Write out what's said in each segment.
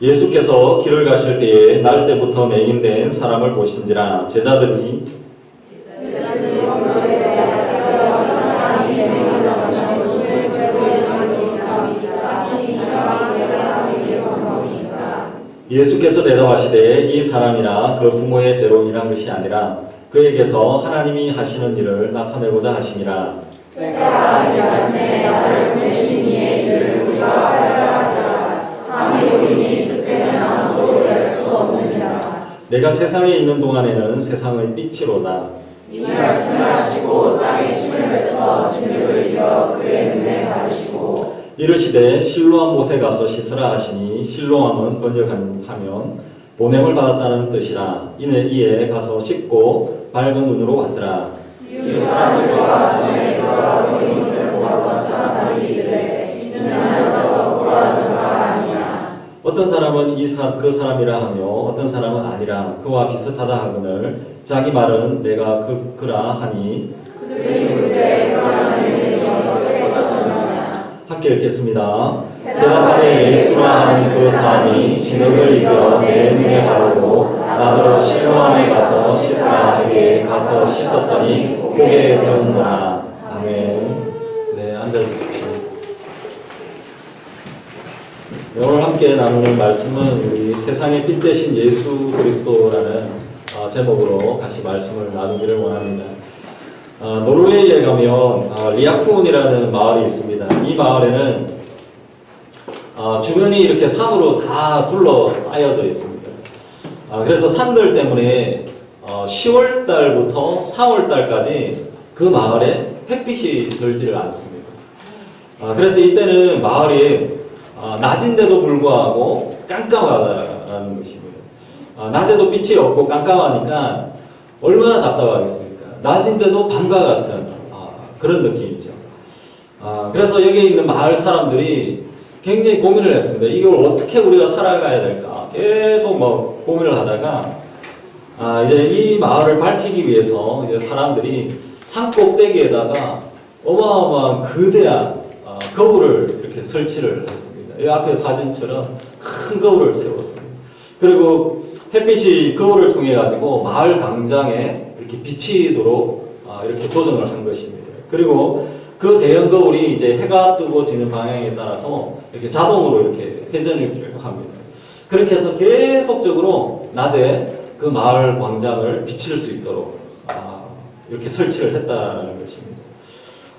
예수께서 길을 가실 때에 날 때부터 맹인된 사람을 보신지라. 제자들이 예수께서 대답하시되 이 사람이나 그 부모의 죄로 인한 것이 아니라 그에게서 하나님이 하시는 일을 나타내고자 하심이라. 내가 아직 아침에 나를 보내신 이의 일을 우리가 하려 하리라. 감히 우리니 그때는 아무도 알 수 없느니라. 내가 세상에 있는 동안에는 세상의 빛이로다. 이 말씀을 하시고 땅에 침을 뱉어 진흙을 이겨 그의 눈에 바르시고 이르시되 실로암 못에 가서 씻으라 하시니 실로암은 번역하면 보냄을 받았다는 뜻이라. 이에 가서 씻고 밝은 눈으로 왔더라. 이웃 사람들과 전에 돌아오고 이웃을 보았던 사람들이 이르되 이는 앉아서 보라는 자가 아니냐. 어떤 사람은 그 사람이라 하며 어떤 사람은 아니라 그와 비슷하다 하거늘 자기 말은 내가 그라 하니 그들이 묻되 그러면 이는 어떻게 터졌느냐. 함께 읽겠습니다. 대답하되 예수라 하는 그 사람이 진흙을 이겨 내 눈에 바르고 나더러 실로암에 가서 씻으라 하기에 가서 씻었더니 보게 되었노라. 아멘. 네, 앉아주십시오. 오늘 함께 나누는 말씀은 우리 세상의 빛 대신 예수 그리스도라는 제목으로 같이 말씀을 나누기를 원합니다. 노르웨이에 가면 리아쿠운이라는 마을이 있습니다. 이 마을에는 주변이 이렇게 산으로 다 둘러싸여져 있습니다. 그래서 산들 때문에 10월 달부터 4월 달까지 그 마을에 햇빛이 들지를 않습니다. 그래서 이때는 마을이 낮인데도 불구하고 깜깜하다는 것입니다. 낮에도 빛이 없고 깜깜하니까 얼마나 답답하겠습니까? 낮인데도 밤과 같은 그런 느낌이죠. 그래서 여기에 있는 마을 사람들이 굉장히 고민을 했습니다. 이걸 어떻게 우리가 살아가야 될까? 계속 뭐 고민을 하다가 이제 이 마을을 밝히기 위해서 이제 사람들이 산 꼭대기에다가 어마어마한 거대한 거울을 이렇게 설치를 했습니다. 이 앞에 사진처럼 큰 거울을 세웠습니다. 그리고 햇빛이 거울을 통해 가지고 마을 광장에 이렇게 비치도록 이렇게 조정을 한 것입니다. 그리고 그 대형 거울이 이제 해가 뜨고 지는 방향에 따라서 이렇게 자동으로 이렇게 회전을 계속 합니다. 그렇게 해서 계속적으로 낮에 그 마을 광장을 비칠 수 있도록 이렇게 설치를 했다는 것입니다.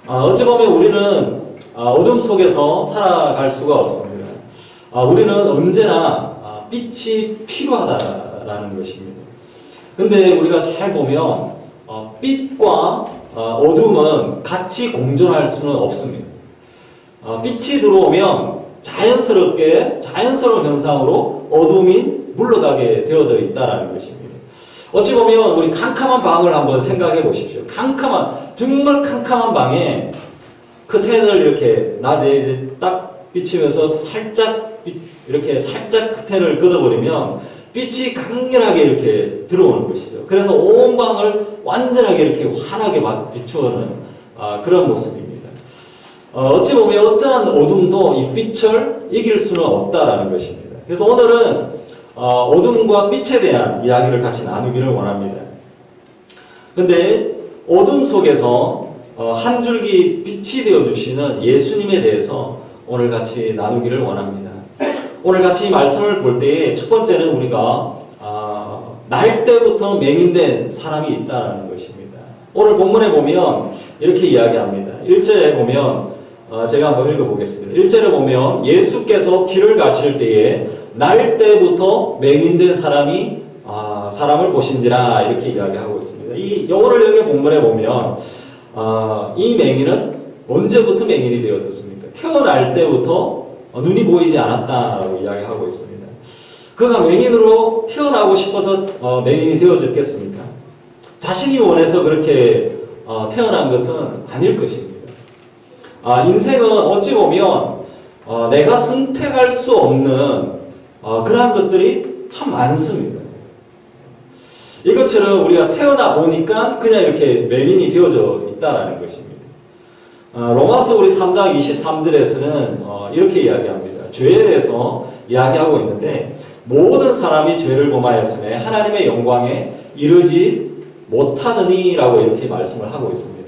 어찌 보면 우리는 어둠 속에서 살아갈 수가 없습니다. 우리는 언제나 빛이 필요하다라는 것입니다. 근데 우리가 잘 보면 빛과 어둠은 같이 공존할 수는 없습니다. 빛이 들어오면 자연스러운 현상으로 어둠이 물러가게 되어져 있다는 것입니다. 어찌 보면 우리 캄캄한 방을 한번 생각해 보십시오. 정말 캄캄한 방에 커튼을 이렇게 낮에 이제 딱 비치면서 이렇게 살짝 커튼을 걷어버리면 빛이 강렬하게 이렇게 들어오는 것이죠. 그래서 온 방을 완전하게 이렇게 환하게 막 비추어는 그런 모습입니다. 어찌 보면 어떠한 어둠도 이 빛을 이길 수는 없다라는 것입니다. 그래서 오늘은 어둠과 빛에 대한 이야기를 같이 나누기를 원합니다. 근데 어둠 속에서 한 줄기 빛이 되어주시는 예수님에 대해서 오늘 같이 나누기를 원합니다. 오늘 같이 말씀을 볼 때에 첫 번째는 우리가 날 때부터 맹인된 사람이 있다는 것입니다. 오늘 본문에 보면 이렇게 이야기합니다. 1절에 보면 제가 한번 읽어보겠습니다. 1절에 보면 예수께서 길을 가실 때에 날 때부터 맹인된 사람을 보신지라 이렇게 이야기하고 있습니다. 오늘 여기 본문에 보면 이 맹인은 언제부터 맹인이 되어졌습니까? 태어날 때부터 눈이 보이지 않았다라고 이야기하고 있습니다. 그가 맹인으로 태어나고 싶어서 맹인이 되어졌겠습니까? 자신이 원해서 그렇게 태어난 것은 아닐 것입니다. 인생은 어찌 보면 내가 선택할 수 없는 그러한 것들이 참 많습니다. 이것처럼 우리가 태어나 보니까 그냥 이렇게 맹인이 되어져 있다라는 것입니다. 로마서 우리 3장 23절에서는 이렇게 이야기합니다. 죄에 대해서 이야기하고 있는데 모든 사람이 죄를 범하였으며 하나님의 영광에 이르지 못하느니라고 이렇게 말씀을 하고 있습니다.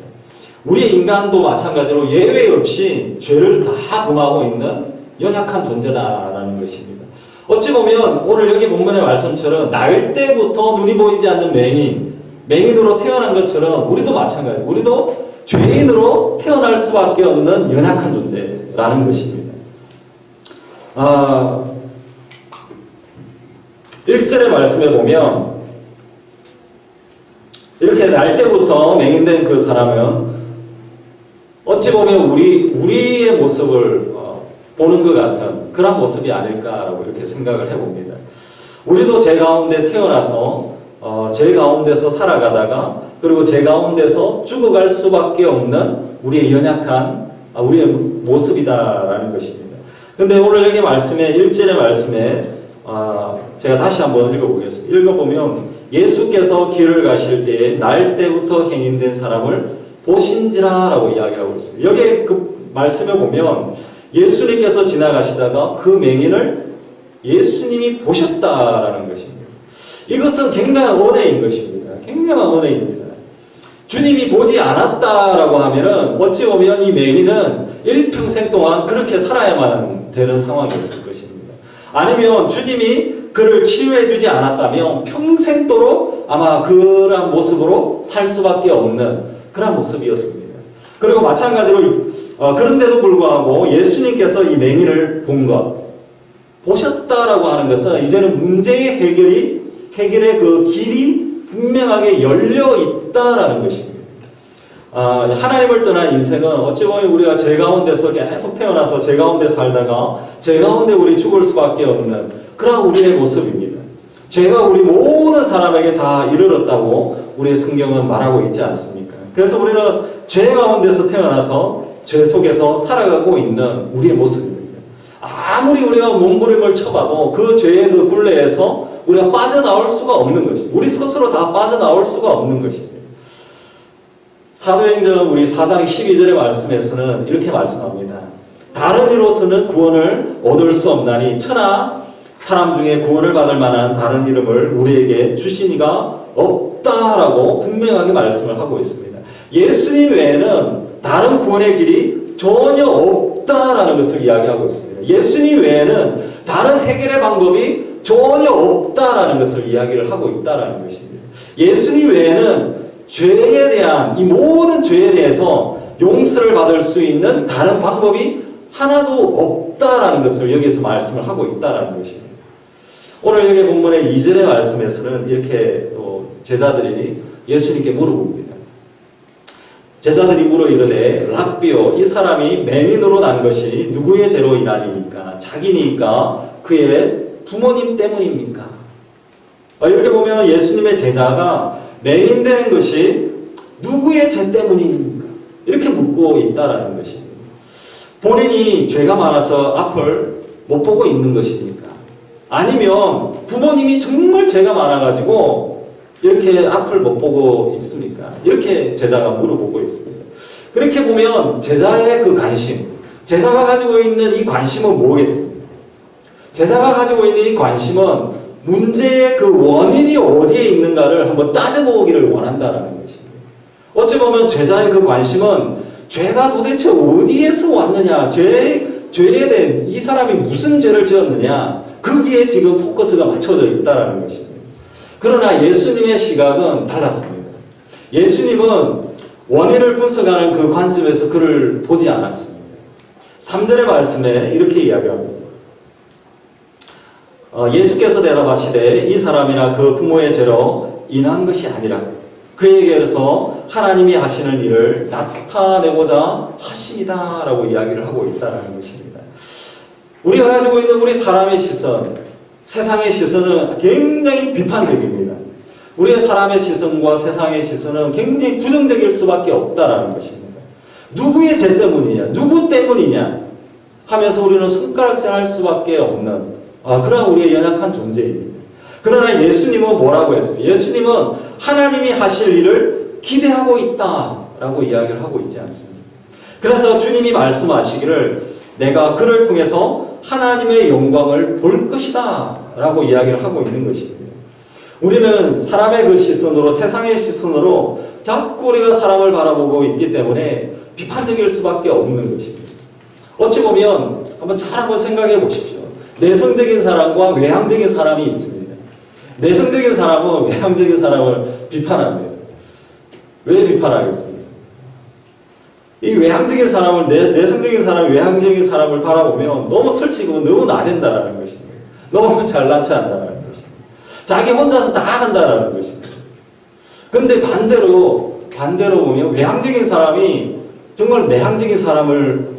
우리 인간도 마찬가지로 예외 없이 죄를 다 범하고 있는 연약한 존재다라는 것입니다. 어찌 보면 오늘 여기 본문의 말씀처럼 날 때부터 눈이 보이지 않는 맹인으로 태어난 것처럼 우리도 마찬가지예요. 우리도 죄인으로 태어날 수밖에 없는 연약한 존재라는 것입니다. 1절의 말씀에 보면 이렇게 날 때부터 맹인된 그 사람은 어찌 보면 우리의 모습을 보는 것 같은 그런 모습이 아닐까라고 이렇게 생각을 해봅니다. 우리도 죄 가운데 태어나서 죄 가운데서 살아가다가 그리고 죄 가운데서 죽어갈 수밖에 없는 우리의 연약한 우리의 모습이다라는 것입니다. 근데 오늘 여기 말씀에 1절의 말씀에 제가 다시 한번 읽어보겠습니다. 읽어보면 예수께서 길을 가실 때에 날 때부터 행인된 사람을 보신지라라고 이야기하고 있습니다. 여기 그 말씀에 보면 예수님께서 지나가시다가 그 맹인을 예수님이 보셨다라는 것입니다. 이것은 굉장한 은혜인 것입니다. 굉장한 은혜입니다. 주님이 보지 않았다라고 하면은 어찌 보면 이 맹인은 일평생 동안 그렇게 살아야만 되는 상황이었을 것입니다. 아니면 주님이 그를 치유해 주지 않았다면 평생도록 아마 그런 모습으로 살 수밖에 없는 그런 모습이었습니다. 그리고 마찬가지로 그런데도 불구하고 예수님께서 이 맹인을 본 것, 보셨다라고 하는 것은 이제는 문제의 해결의 그 길이 분명하게 열려 있다라는 것입니다. 하나님을 떠난 인생은 어찌 보면 우리가 죄 가운데서 계속 태어나서 죄 가운데 살다가 죄 가운데 우리 죽을 수밖에 없는 그런 우리의 모습입니다. 죄가 우리 모든 사람에게 다 이르렀다고 우리의 성경은 말하고 있지 않습니까? 그래서 우리는 죄 가운데서 태어나서 죄 속에서 살아가고 있는 우리의 모습입니다. 아무리 우리가 몸부림을 쳐봐도 그 죄의 그 굴레에서 우리가 빠져나올 수가 없는 것입니다. 우리 스스로 다 빠져나올 수가 없는 것입니다. 사도행전 우리 4장 12절의 말씀에서는 이렇게 말씀합니다. 다른 이로서는 구원을 얻을 수 없나니 천하 사람 중에 구원을 받을 만한 다른 이름을 우리에게 주신 이가 없다라고 분명하게 말씀을 하고 있습니다. 예수님 외에는 다른 구원의 길이 전혀 없다라는 것을 이야기하고 있습니다. 예수님 외에는 다른 해결의 방법이 전혀 없다라는 것을 이야기를 하고 있다라는 것입니다. 예수님 외에는 죄에 대한 이 모든 죄에 대해서 용서를 받을 수 있는 다른 방법이 하나도 없다라는 것을 여기서 말씀을 하고 있다라는 것입니다. 오늘 여기 본문의 2절의 말씀에서는 이렇게 또 제자들이 예수님께 물어봅니다. 제자들이 물어 이르되 랍비요 이 사람이 맹인으로 난 것이 누구의 죄로 인함이니까 자기니까 그의 부모님 때문입니까? 이렇게 보면 예수님의 제자가 맹인된 것이 누구의 죄 때문입니까? 이렇게 묻고 있다라는 것입니다. 본인이 죄가 많아서 앞을 못 보고 있는 것입니까? 아니면 부모님이 정말 죄가 많아가지고 이렇게 앞을 못 보고 있습니까? 이렇게 제자가 물어보고 있습니다. 그렇게 보면 제자의 그 관심, 제자가 가지고 있는 이 관심은 뭐겠습니까? 제자가 가지고 있는 이 관심은 문제의 그 원인이 어디에 있는가를 한번 따져보기를 원한다는 것입니다. 어찌 보면 제자의 그 관심은 죄가 도대체 어디에서 왔느냐, 죄에 대해 이 사람이 무슨 죄를 지었느냐, 거기에 지금 포커스가 맞춰져 있다는 것입니다. 그러나 예수님의 시각은 달랐습니다. 예수님은 원인을 분석하는 그 관점에서 그를 보지 않았습니다. 3절의 말씀에 이렇게 이야기합니다. 예수께서 대답하시되 이 사람이나 그 부모의 죄로 인한 것이 아니라 그에게서 하나님이 하시는 일을 나타내고자 하십니다 라고 이야기를 하고 있다는 것입니다. 우리가 가지고 있는 우리 사람의 시선, 세상의 시선은 굉장히 비판적입니다. 우리의 사람의 시선과 세상의 시선은 굉장히 부정적일 수밖에 없다는 것입니다. 누구의 죄 때문이냐, 누구 때문이냐 하면서 우리는 손가락질할 수밖에 없는 그런 우리의 연약한 존재입니다. 그러나 예수님은 뭐라고 했습니까? 예수님은 하나님이 하실 일을 기대하고 있다라고 이야기를 하고 있지 않습니다. 그래서 주님이 말씀하시기를 내가 그를 통해서 하나님의 영광을 볼 것이다 라고 이야기를 하고 있는 것입니다. 우리는 사람의 그 시선으로, 세상의 시선으로 자꾸 우리가 사람을 바라보고 있기 때문에 비판적일 수밖에 없는 것입니다. 어찌 보면 한번 생각해 보십시오. 내성적인 사람과 외향적인 사람이 있습니다. 내성적인 사람은 외향적인 사람을 비판합니다. 왜 비판하겠습니까? 이 외향적인 사람을, 내성적인 사람이 외향적인 사람을 바라보면 너무 설치고 너무 나댄다라는 것입니다. 너무 잘난 체 한다는 것입니다. 자기 혼자서 다 한다는 것입니다. 근데 반대로 보면 외향적인 사람이 정말 내향적인 사람을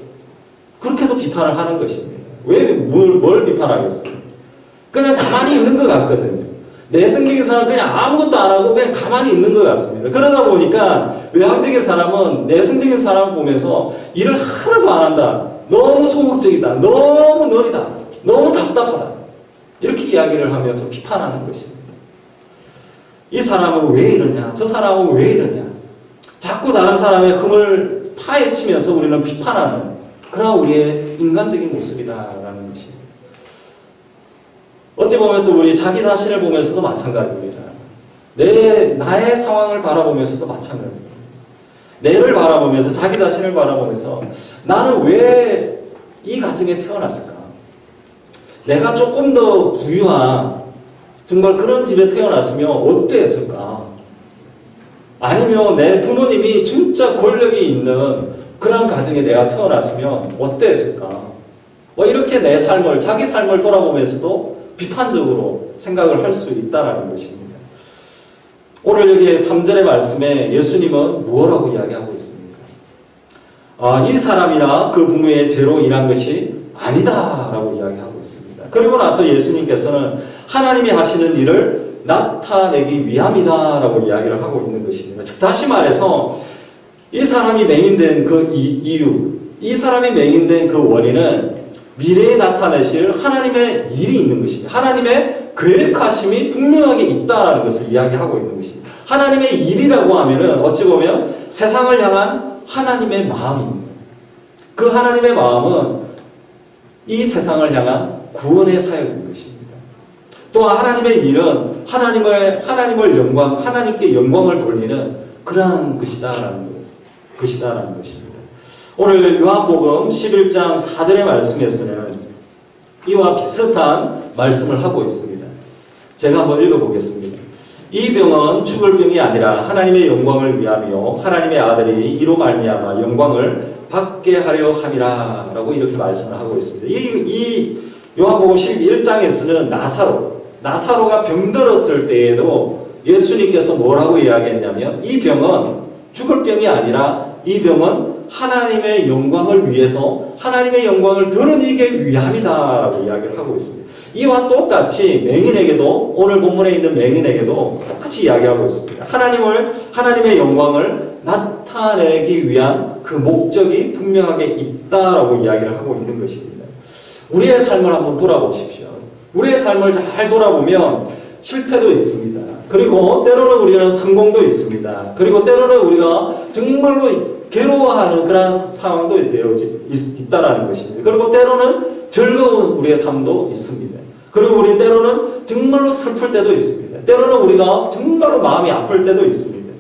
그렇게도 비판을 하는 것입니다. 뭘 비판하겠어요? 그냥 가만히 있는 것 같거든요. 내성적인 사람은 그냥 아무것도 안 하고 그냥 가만히 있는 것 같습니다. 그러다 보니까 외향적인 사람은 내성적인 사람을 보면서 일을 하나도 안 한다. 너무 소극적이다. 너무 느리다. 너무 답답하다. 이렇게 이야기를 하면서 비판하는 것입니다. 이 사람은 왜 이러냐? 저 사람은 왜 이러냐? 자꾸 다른 사람의 흠을 파헤치면서 우리는 비판하는 그런 우리의 인간적인 모습이다라는 것입니다. 어찌 보면 또 우리 자기 자신을 보면서도 마찬가지입니다. 나의 상황을 바라보면서도 마찬가지입니다. 내를 바라보면서, 자기 자신을 바라보면서 나는 왜 이 가정에 태어났을까? 내가 조금 더 부유한 정말 그런 집에 태어났으면 어땠을까? 아니면 내 부모님이 진짜 권력이 있는 그런 가정에 내가 태어났으면 어땠을까? 이렇게 내 삶을, 자기 삶을 돌아보면서도 비판적으로 생각을 할 수 있다는 것입니다. 오늘 여기 3절의 말씀에 예수님은 뭐라고 이야기하고 있습니까? 이 사람이나 그 부모의 죄로 인한 것이 아니다라고 이야기하고 있습니다. 그리고 나서 예수님께서는 하나님이 하시는 일을 나타내기 위함이다라고 이야기를 하고 있는 것입니다. 즉 다시 말해서 이 사람이 맹인된 그 이유, 이 사람이 맹인된 그 원인은 미래에 나타내실 하나님의 일이 있는 것입니다. 하나님의 계획하심이 분명하게 있다라는 것을 이야기하고 있는 것입니다. 하나님의 일이라고 하면은 어찌 보면 세상을 향한 하나님의 마음입니다. 그 하나님의 마음은 이 세상을 향한 구원의 사역인 것입니다. 또한 하나님의 일은 하나님께 영광을 돌리는 그러한 것이다라는 것입니다. 오늘 요한복음 11장 4절의 말씀에서는 이와 비슷한 말씀을 하고 있습니다. 제가 한번 읽어보겠습니다. 이 병은 죽을 병이 아니라 하나님의 영광을 위하며 하나님의 아들이 이로 말미암아 영광을 받게 하려 함이라 라고 이렇게 말씀을 하고 있습니다. 이 요한복음 11장에서는 나사로가 병들었을 때에도 예수님께서 뭐라고 이야기했냐면 이 병은 죽을 병이 아니라 이 병은 하나님의 영광을 위해서 하나님의 영광을 드러내기 위함이다라고 이야기를 하고 있습니다. 이와 똑같이 맹인에게도 오늘 본문에 있는 맹인에게도 똑같이 이야기하고 있습니다. 하나님의 영광을 나타내기 위한 그 목적이 분명하게 있다라고 이야기를 하고 있는 것입니다. 우리의 삶을 한번 돌아보십시오. 우리의 삶을 잘 돌아보면 실패도 있습니다. 그리고 때로는 우리는 성공도 있습니다. 그리고 때로는 우리가 정말로 괴로워하는 그런 상황도 있다라는 것입니다. 그리고 때로는 즐거운 우리의 삶도 있습니다. 그리고 우리 때로는 정말로 슬플 때도 있습니다. 때로는 우리가 정말로 마음이 아플 때도 있습니다.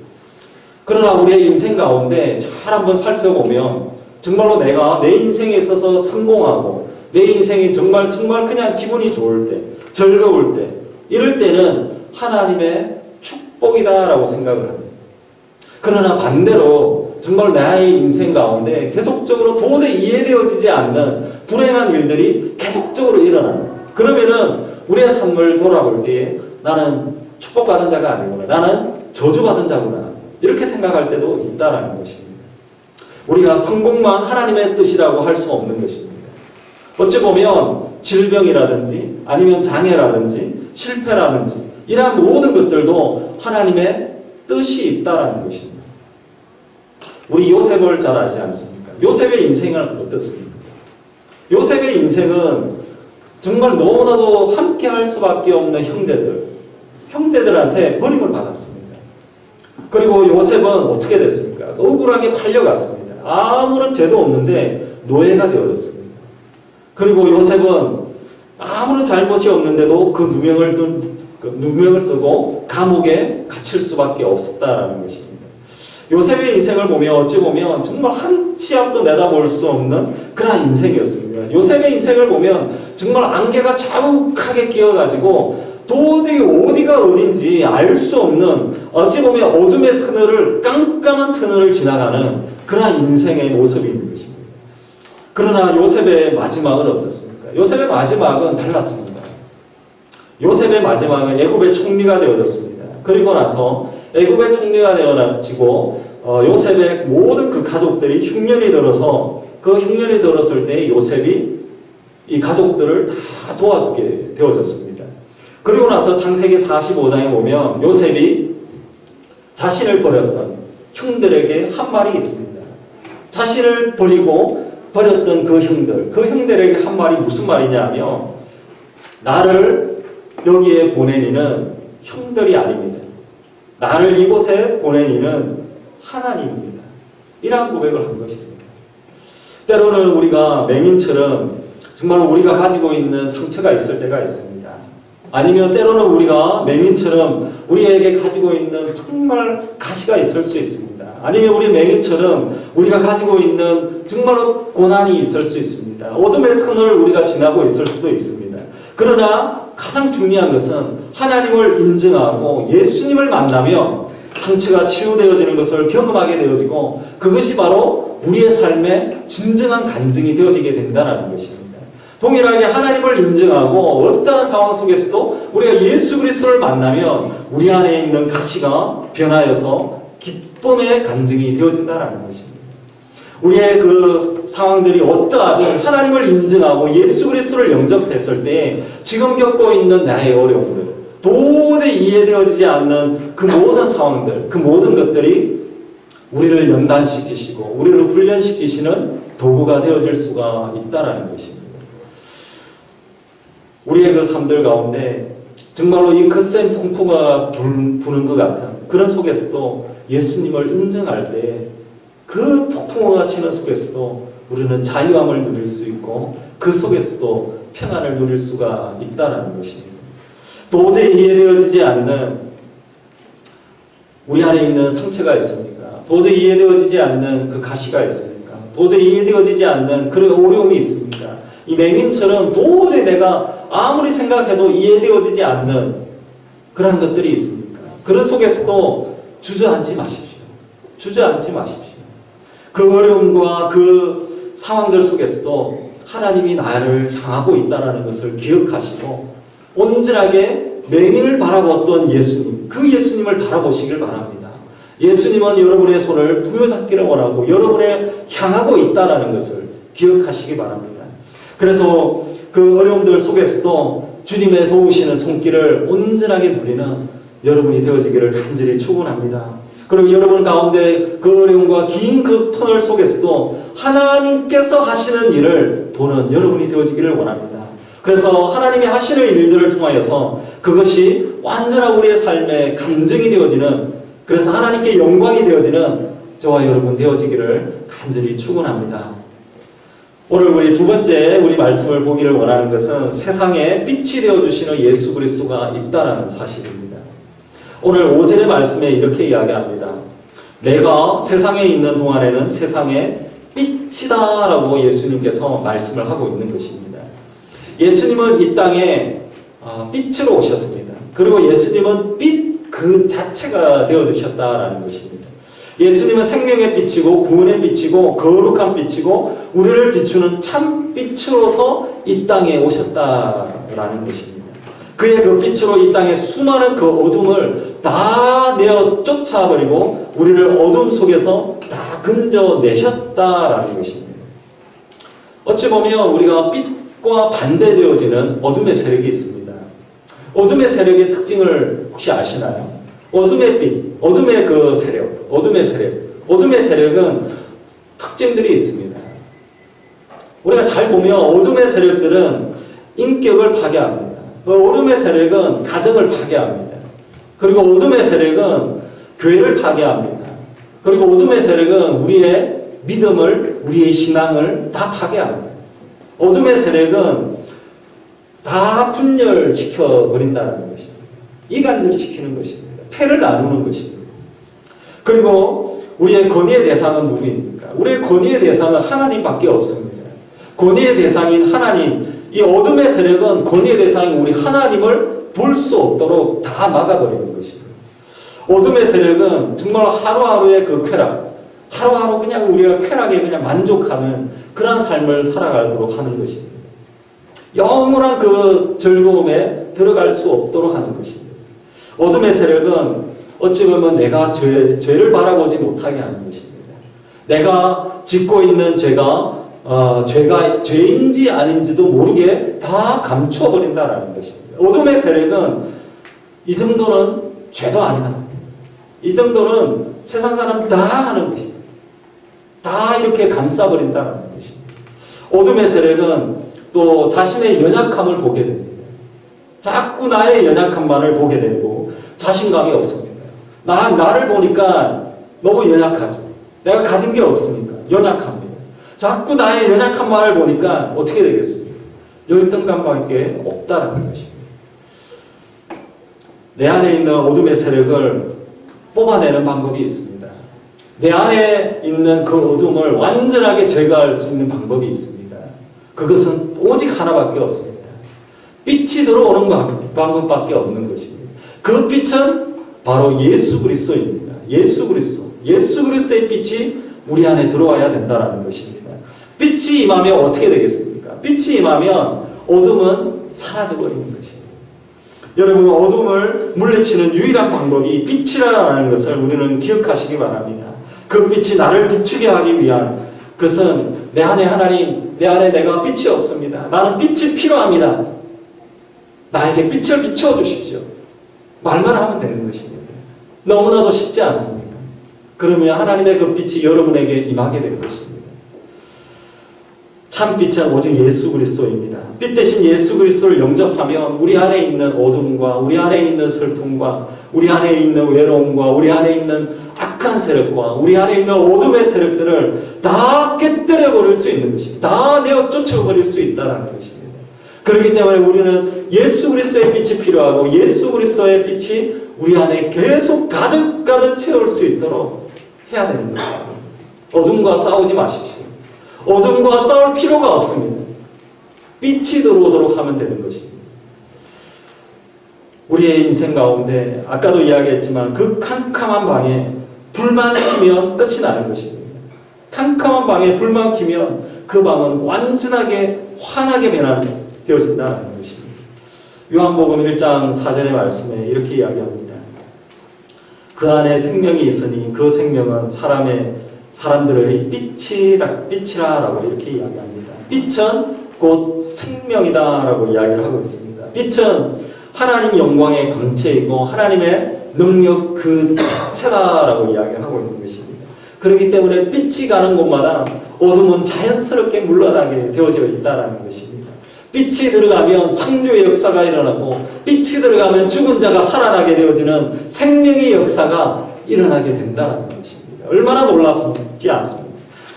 그러나 우리의 인생 가운데 잘 한번 살펴보면 정말로 내가 내 인생에 있어서 성공하고 내 인생이 정말 그냥 기분이 좋을 때, 즐거울 때, 이럴 때는 하나님의 축복이다라고 생각을 합니다. 그러나 반대로 정말 나의 인생 가운데 계속적으로 도저히 이해되어지지 않는 불행한 일들이 계속적으로 일어나는, 그러면은 우리의 삶을 돌아볼 때에 나는 축복받은 자가 아니구나, 나는 저주받은 자구나, 이렇게 생각할 때도 있다라는 것입니다. 우리가 성공만 하나님의 뜻이라고 할 수 없는 것입니다. 어찌 보면 질병이라든지 아니면 장애라든지 실패라든지 이러한 모든 것들도 하나님의 뜻이 있다라는 것입니다. 우리 요셉을 잘 알지 않습니까? 요셉의 인생은 어떻습니까? 요셉의 인생은 정말 너무나도 함께 할 수밖에 없는 형제들한테 버림을 받았습니다. 그리고 요셉은 어떻게 됐습니까? 억울하게 팔려갔습니다. 아무런 죄도 없는데 노예가 되어졌습니다. 그리고 요셉은 아무런 잘못이 없는데도 그 누명을 쓰고 감옥에 갇힐 수밖에 없었다라는 것입니다. 요셉의 인생을 보면 어찌 보면 정말 한 치 앞도 내다볼 수 없는 그런 인생이었습니다. 요셉의 인생을 보면 정말 안개가 자욱하게 끼어가지고 도저히 어디가 어딘지 알 수 없는 어찌 보면 어둠의 터널을 깜깜한 터널을 지나가는 그런 인생의 모습이 있는 것입니다. 그러나 요셉의 마지막은 어떻습니까? 요셉의 마지막은 달랐습니다. 요셉의 마지막은 애굽의 총리가 되어졌습니다. 그리고 나서 애굽의 총리가 되어지고 요셉의 모든 그 가족들이 흉년이 들어서 그 흉년이 들었을 때 요셉이 이 가족들을 다 도와주게 되어졌습니다. 그리고 나서 창세기 45장에 보면 요셉이 자신을 버렸던 형들에게 한 말이 있습니다. 자신을 버렸던 그 형들에게 한 말이 무슨 말이냐면 나를 여기에 보낸 이는 형들이 아닙니다. 나를 이곳에 보낸 이는 하나님입니다. 이러한 고백을 한 것입니다. 때로는 우리가 맹인처럼 정말 우리가 가지고 있는 상처가 있을 때가 있습니다. 아니면 때로는 우리가 맹인처럼 우리에게 가지고 있는 정말 가시가 있을 수 있습니다. 아니면 우리 맹인처럼 우리가 가지고 있는 정말로 고난이 있을 수 있습니다. 어둠의 터널을 우리가 지나고 있을 수도 있습니다. 그러나 가장 중요한 것은 하나님을 인정하고 예수님을 만나며 상처가 치유되어지는 것을 경험하게 되어지고 그것이 바로 우리의 삶의 진정한 간증이 되어지게 된다는 것입니다. 동일하게 하나님을 인정하고 어떠한 상황 속에서도 우리가 예수 그리스도를 만나면 우리 안에 있는 가시가 변하여서 기쁨의 간증이 되어진다는 것입니다. 우리의 그 상황들이 어떠하든 하나님을 인정하고 예수 그리스도를 영접했을 때 지금 겪고 있는 나의 어려움들 도저히 이해되어지지 않는 그 모든 상황들, 그 모든 것들이 우리를 연단시키시고 우리를 훈련시키시는 도구가 되어질 수가 있다는 것입니다. 우리의 그 삶들 가운데 정말로 이 거센 풍파가 부는 것 같은 그런 속에서도 예수님을 인정할 때 그 폭풍우가 치는 속에서도 우리는 자유함을 누릴 수 있고 그 속에서도 평안을 누릴 수가 있다는 것입니다. 도저히 이해되어지지 않는 우리 안에 있는 상처가 있습니까? 도저히 이해되어지지 않는 그 가시가 있습니까? 도저히 이해되어지지 않는 그런 어려움이 있습니까? 이 맹인처럼 도저히 내가 아무리 생각해도 이해되어지지 않는 그런 것들이 있습니까? 그런 속에서도 주저앉지 마십시오. 주저앉지 마십시오. 그 어려움과 그 상황들 속에서도 하나님이 나를 향하고 있다는 것을 기억하시고 온전하게 맹인을 바라보았던 예수님, 그 예수님을 바라보시길 바랍니다. 예수님은 여러분의 손을 부여잡기를 원하고 여러분을 향하고 있다는 것을 기억하시기 바랍니다. 그래서 그 어려움들 속에서도 주님의 도우시는 손길을 온전하게 누리는 여러분이 되어지기를 간절히 축원합니다. 그리고 여러분 가운데 그 어려움과 긴 그 터널 속에서도 하나님께서 하시는 일을 보는 여러분이 되어지기를 원합니다. 그래서 하나님이 하시는 일들을 통하여서 그것이 완전한 우리의 삶의 감정이 되어지는 그래서 하나님께 영광이 되어지는 저와 여러분 되어지기를 간절히 축원합니다. 오늘 우리 두 번째 우리 말씀을 보기를 원하는 것은 세상에 빛이 되어주시는 예수 그리스도가 있다는 사실입니다. 오늘 5절의 말씀에 이렇게 이야기합니다. 내가 세상에 있는 동안에는 세상의 빛이다 라고 예수님께서 말씀을 하고 있는 것입니다. 예수님은 이 땅에 빛으로 오셨습니다. 그리고 예수님은 빛 그 자체가 되어주셨다라는 것입니다. 예수님은 생명의 빛이고 구원의 빛이고 거룩한 빛이고 우리를 비추는 참 빛으로서 이 땅에 오셨다라는 것입니다. 그의 그 빛으로 이 땅에 수많은 그 어둠을 다 내어 쫓아버리고 우리를 어둠 속에서 다 건져내셨다라는 것입니다. 어찌 보면 우리가 빛과 반대되어지는 어둠의 세력이 있습니다. 어둠의 세력의 특징을 혹시 아시나요? 어둠의 빛, 어둠의 그 세력, 어둠의 세력은 특징들이 있습니다. 우리가 잘 보면 어둠의 세력들은 인격을 파괴합니다. 어둠의 세력은 가정을 파괴합니다. 그리고 어둠의 세력은 교회를 파괴합니다. 그리고 어둠의 세력은 우리의 믿음을, 우리의 신앙을 다 파괴합니다. 어둠의 세력은 다 분열시켜 버린다는 것입니다. 이간질시키는 것입니다. 패를 나누는 것입니다. 그리고 우리의 권위의 대상은 누구입니까? 우리의 권위의 대상은 하나님밖에 없습니다. 권위의 대상인 하나님, 이 어둠의 세력은 권위의 대상인 우리 하나님을 볼 수 없도록 다 막아버리는 것입니다. 어둠의 세력은 정말 하루하루의 그 쾌락, 하루하루 그냥 우리가 쾌락에 그냥 만족하는 그런 삶을 살아가도록 하는 것입니다. 영원한 그 즐거움에 들어갈 수 없도록 하는 것입니다. 어둠의 세력은 어찌 보면 내가 죄를 바라보지 못하게 하는 것입니다. 내가 짓고 있는 죄가 죄인지 아닌지도 모르게 다 감춰버린다는 것입니다. 어둠의 세력은 이 정도는 죄도 아니다. 이 정도는 세상 사람 다 하는 것이다. 다 이렇게 감싸버린다는 것입니다. 어둠의 세력은 또 자신의 연약함을 보게 됩니다. 자꾸 나의 연약함만을 보게 되고 자신감이 없습니다. 나를 보니까 너무 연약하죠. 내가 가진 게 없으니까 연약합니다. 자꾸 나의 연약함만을 보니까 어떻게 되겠습니까? 열등감밖에 없다라는 것입니다. 내 안에 있는 어둠의 세력을 뽑아내는 방법이 있습니다. 내 안에 있는 그 어둠을 완전하게 제거할 수 있는 방법이 있습니다. 그것은 오직 하나밖에 없습니다. 빛이 들어오는 방법밖에 없는 것입니다. 그 빛은 바로 예수 그리스도입니다. 예수 그리스도의 빛이 우리 안에 들어와야 된다는 것입니다. 빛이 임하면 어떻게 되겠습니까? 빛이 임하면 어둠은 사라져버리는 것입니다. 여러분, 어둠을 물리치는 유일한 방법이 빛이라는 것을 우리는 기억하시기 바랍니다. 그 빛이 나를 비추게 하기 위한 그것은 내 안에 하나님, 내 안에 내가 빛이 없습니다. 나는 빛이 필요합니다. 나에게 빛을 비추어 주십시오. 말만 하면 되는 것입니다. 너무나도 쉽지 않습니까? 그러면 하나님의 그 빛이 여러분에게 임하게 될 것입니다. 참 빛은 오직 예수 그리스도입니다. 빛 대신 예수 그리스도를 영접하면 우리 안에 있는 어둠과 우리 안에 있는 슬픔과 우리 안에 있는 외로움과 우리 안에 있는 악한 세력과 우리 안에 있는 어둠의 세력들을 다 깨뜨려 버릴 수 있는 것입니다. 다 내어 쫓아버릴 수 있다는 것입니다. 그렇기 때문에 우리는 예수 그리스도의 빛이 필요하고 예수 그리스도의 빛이 우리 안에 계속 가득 채울 수 있도록 해야 되는 것입니다. 어둠과 싸우지 마십시오. 어둠과 싸울 필요가 없습니다. 빛이 들어오도록 하면 되는 것입니다. 우리의 인생 가운데 아까도 이야기했지만 그 캄캄한 방에 불만 켜면 끝이 나는 것입니다. 캄캄한 방에 불만 켜면 그 방은 완전하게 환하게 변화되어진다는 것입니다. 요한복음 1장 4절의 말씀에 이렇게 이야기합니다. 그 안에 생명이 있으니 그 생명은 사람들의 빛이라라고 이렇게 이야기합니다. 빛은 곧 생명이다라고 이야기를 하고 있습니다. 빛은 하나님 영광의 광채이고 하나님의 능력 그 자체다라고 이야기하고 있는 것입니다. 그렇기 때문에 빛이 가는 곳마다 어둠은 자연스럽게 물러나게 되어져 있다는 것입니다. 빛이 들어가면 창조의 역사가 일어나고 빛이 들어가면 죽은 자가 살아나게 되어지는 생명의 역사가 일어나게 된다는 것입니다. 얼마나 놀랍지 않습니까?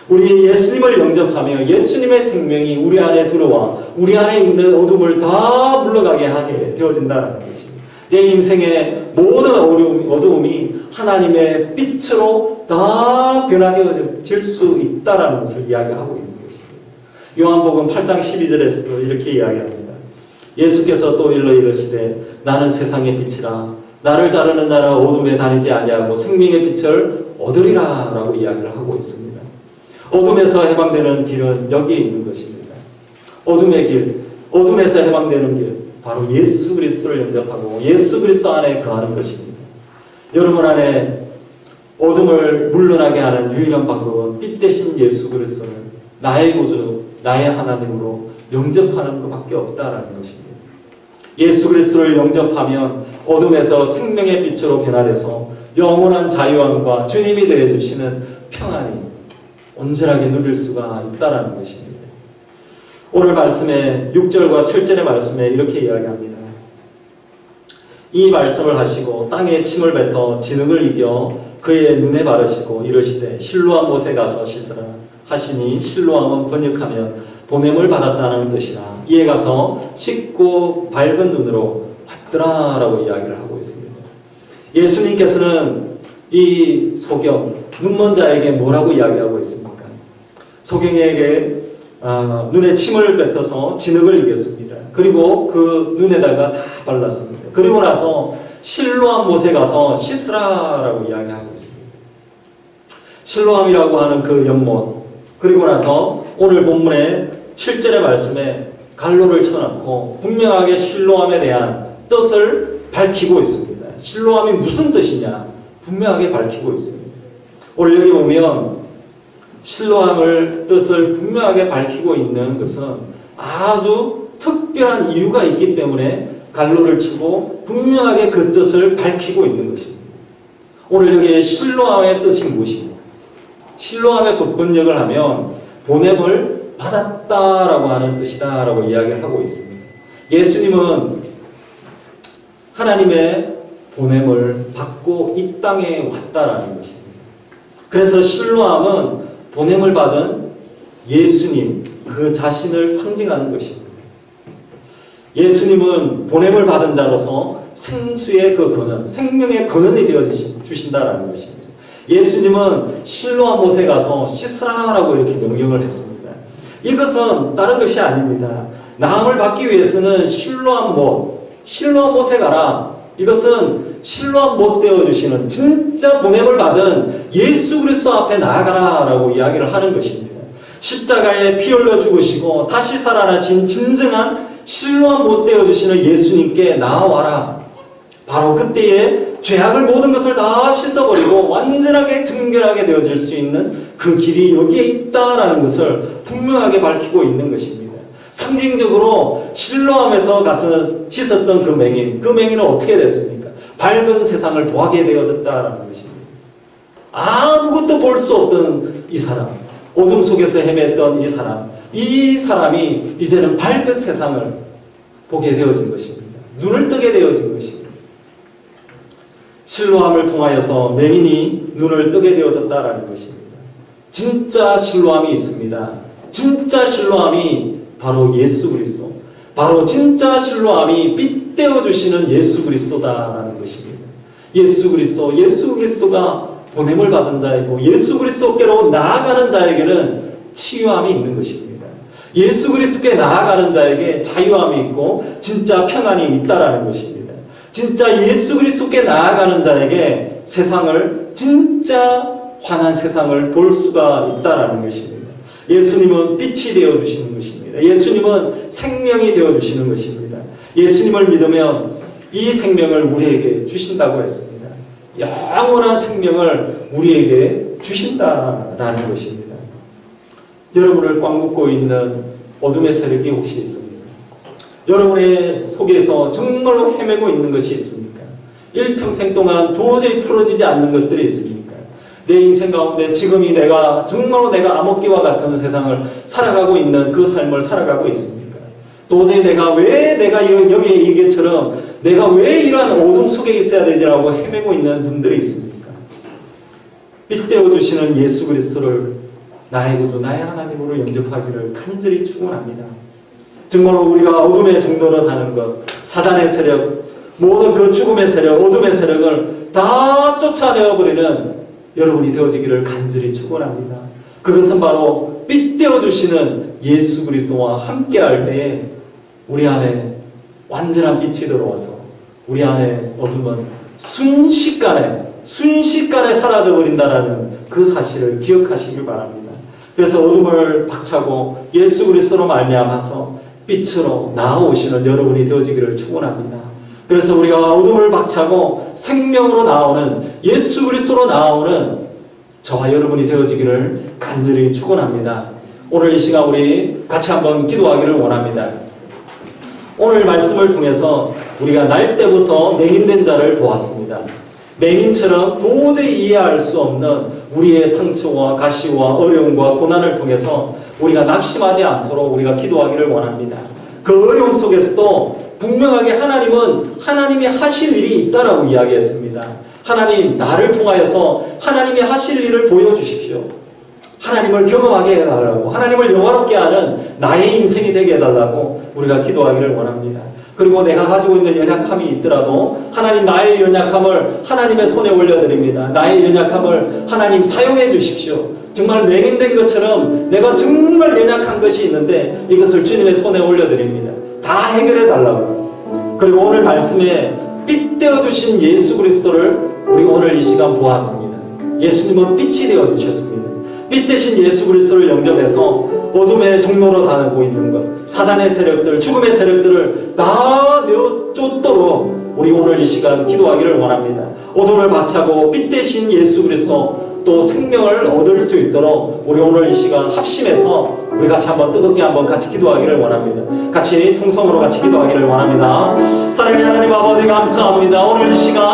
우리 예수님을 영접하며 예수님의 생명이 우리 안에 들어와 우리 안에 있는 어둠을 다 물러가게 하게 되어진다는 것입니다. 내 인생의 모든 어두움이 하나님의 빛으로 다 변화되어질 수 있다는 것을 이야기하고 있는 것입니다. 요한복음 8장 12절에서도 이렇게 이야기합니다. 예수께서 또 일러 이르시되 나는 세상의 빛이라 나를 따르는 자는 어둠에 다니지 아니하고 생명의 빛을 얻으리라 라고 이야기를 하고 있습니다. 어둠에서 해방되는 길은 여기에 있는 것입니다. 어둠의 길, 어둠에서 해방되는 길, 바로 예수 그리스도를 영접하고 예수 그리스도 안에 거하는 것입니다. 여러분 안에 어둠을 물러나게 하는 유일한 방법은 빛 대신 예수 그리스도를 나의 구주, 나의 하나님으로 영접하는 것밖에 없다라는 것입니다. 예수 그리스도를 영접하면 어둠에서 생명의 빛으로 변화돼서 영원한 자유함과 주님이 되어주시는 평안이 온전하게 누릴 수가 있다는 것입니다. 오늘 말씀에 6절과 7절의 말씀에 이렇게 이야기합니다. 이 말씀을 하시고 땅에 침을 뱉어 진흙을 이겨 그의 눈에 바르시고 이르시되 실로암 못에 가서 씻으라 하시니 실로암은 번역하면 보냄을 받았다는 뜻이라 이에 가서 씻고 밝은 눈으로 왔더라 라고 이야기를 하고 있습니다. 예수님께서는 이 소경 눈먼 자에게 뭐라고 이야기하고 있습니까? 소경에게 눈에 침을 뱉어서 진흙을 이겼습니다. 그리고 그 눈에다가 다 발랐습니다. 그리고 나서 실로암 못에 가서 씻으라 라고 이야기하고 있습니다. 실로암이라고 하는 그 연못, 그리고 나서 오늘 본문의 7절의 말씀에 갈로를 쳐놓고 분명하게 실로암에 대한 뜻을 밝히고 있습니다. 실로암이 무슨 뜻이냐 분명하게 밝히고 있습니다. 오늘 여기 보면 실로암을 뜻을 분명하게 밝히고 있는 것은 아주 특별한 이유가 있기 때문에 갈로를 치고 분명하게 그 뜻을 밝히고 있는 것입니다. 오늘 여기 실로암의 뜻이 무엇입니까? 실로암의 번역을 하면 보냄을 받았다라고 하는 뜻이다 라고 이야기를 하고 있습니다. 예수님은 하나님의 보냄을 받고 이 땅에 왔다라는 것입니다. 그래서 실로암은 보냄을 받은 예수님 그 자신을 상징하는 것입니다. 예수님은 보냄을 받은 자로서 생수의 그 근원, 생명의 근원이 되어 주신다라는 것입니다. 예수님은 실로암 못에 가서 씻으라라고 이렇게 명령을 했습니다. 이것은 다른 것이 아닙니다. 나음을 받기 위해서는 실로암 못에 가라. 이것은 실로암 못 되어주시는 진짜 보냄을 받은 예수 그리스도 앞에 나아가라라고 이야기를 하는 것입니다. 십자가에 피 흘려 죽으시고 다시 살아나신 진정한 실로암 못 되어주시는 예수님께 나아와라. 바로 그때에 죄악을 모든 것을 다 씻어버리고 완전하게 정결하게 되어질 수 있는 그 길이 여기에 있다라는 것을 분명하게 밝히고 있는 것입니다. 상징적으로 실로암에서 가서 씻었던 그 맹인은 어떻게 됐습니까? 밝은 세상을 보게 되어졌다라는 것입니다. 아무것도 볼 수 없던 이 사람, 어둠 속에서 헤맸던 이 사람이 이제는 밝은 세상을 보게 되어진 것입니다. 눈을 뜨게 되어진 것입니다. 실로암을 통하여서 맹인이 눈을 뜨게 되어졌다라는 것입니다. 진짜 실로암이 있습니다. 진짜 실로암이 바로 예수 그리스도, 바로 진짜 실로암이 빗대어 주시는 예수 그리스도다라는 것입니다. 예수 그리스도가 보냄을 받은 자이고 예수 그리스도께로 나아가는 자에게는 치유함이 있는 것입니다. 예수 그리스도께 나아가는 자에게 자유함이 있고 진짜 평안이 있다라는 것입니다. 진짜 예수 그리스도께 나아가는 자에게 세상을 진짜 환한 세상을 볼 수가 있다라는 것입니다. 예수님은 빛이 되어 주시는 것입니다. 예수님은 생명이 되어 주시는 것입니다. 예수님을 믿으면 이 생명을 우리에게 주신다고 했습니다. 영원한 생명을 우리에게 주신다라는 것입니다. 여러분을 꽉 묶고 있는 어둠의 세력이 혹시 있습니까? 여러분의 속에서 정말로 헤매고 있는 것이 있습니까? 일평생 동안 도저히 풀어지지 않는 것들이 있습니까? 내 인생 가운데 지금이 정말로 내가 암흑기와 같은 세상을 살아가고 있는 그 삶을 살아가고 있습니까? 도저히 여기 얘기처럼 내가 왜 이러한 어둠 속에 있어야 되지라고 헤매고 있는 분들이 있습니까? 빗대어 주시는 예수 그리스도를 나의 구주, 나의 하나님으로 영접하기를 간절히 축원합니다. 정말로 우리가 어둠의 종로로 가는 것, 사단의 세력, 모든 그 죽음의 세력, 어둠의 세력을 다 쫓아내어버리는 여러분이 되어지기를 간절히 축원합니다. 그것은 바로 빗대어 주시는 예수 그리스도와 함께할 때에 우리 안에 완전한 빛이 들어와서 우리 안에 어둠은 순식간에 사라져버린다라는 그 사실을 기억하시길 바랍니다. 그래서 어둠을 박차고 예수 그리스도로 말미암아서 빛으로 나아오시는 여러분이 되어지기를 축원합니다. 그래서 우리가 어둠을 박차고 생명으로 나오는 예수 그리스도로 나오는 저와 여러분이 되어지기를 간절히 축원합니다. 오늘 이 시간 우리 같이 한번 기도하기를 원합니다. 오늘 말씀을 통해서 우리가 날 때부터 맹인된 자를 보았습니다. 맹인처럼 도저히 이해할 수 없는 우리의 상처와 가시와 어려움과 고난을 통해서 우리가 낙심하지 않도록 우리가 기도하기를 원합니다. 그 어려움 속에서도 분명하게 하나님은 하나님이 하실 일이 있다라고 이야기했습니다. 하나님, 나를 통하여서 하나님이 하실 일을 보여주십시오. 하나님을 경험하게 해달라고, 하나님을 영화롭게 하는 나의 인생이 되게 해달라고 우리가 기도하기를 원합니다. 그리고 내가 가지고 있는 연약함이 있더라도 하나님, 나의 연약함을 하나님의 손에 올려드립니다. 나의 연약함을 하나님 사용해 주십시오. 정말 맹인된 것처럼 내가 정말 연약한 것이 있는데 이것을 주님의 손에 올려드립니다. 다 해결해 달라고. 그리고 오늘 말씀에 빛 되어 주신 예수 그리스도를 우리 오늘 이 시간 보았습니다. 예수님은 빛이 되어 주셨습니다. 빛 대신 예수 그리스도를 영접해서 어둠의 종로로 다니고 있는 것, 사단의 세력들, 죽음의 세력들을 다 내어쫓도록 우리 오늘 이 시간 기도하기를 원합니다. 어둠을 박차고 빛 대신 예수 그리스도, 또 생명을 얻을 수 있도록 우리 오늘 이 시간 합심해서 우리 같이 한번 뜨겁게 한번 같이 기도하기를 원합니다. 같이 통성으로 같이 기도하기를 원합니다. 사랑의 하나님 아버지, 감사합니다. 오늘 이 시간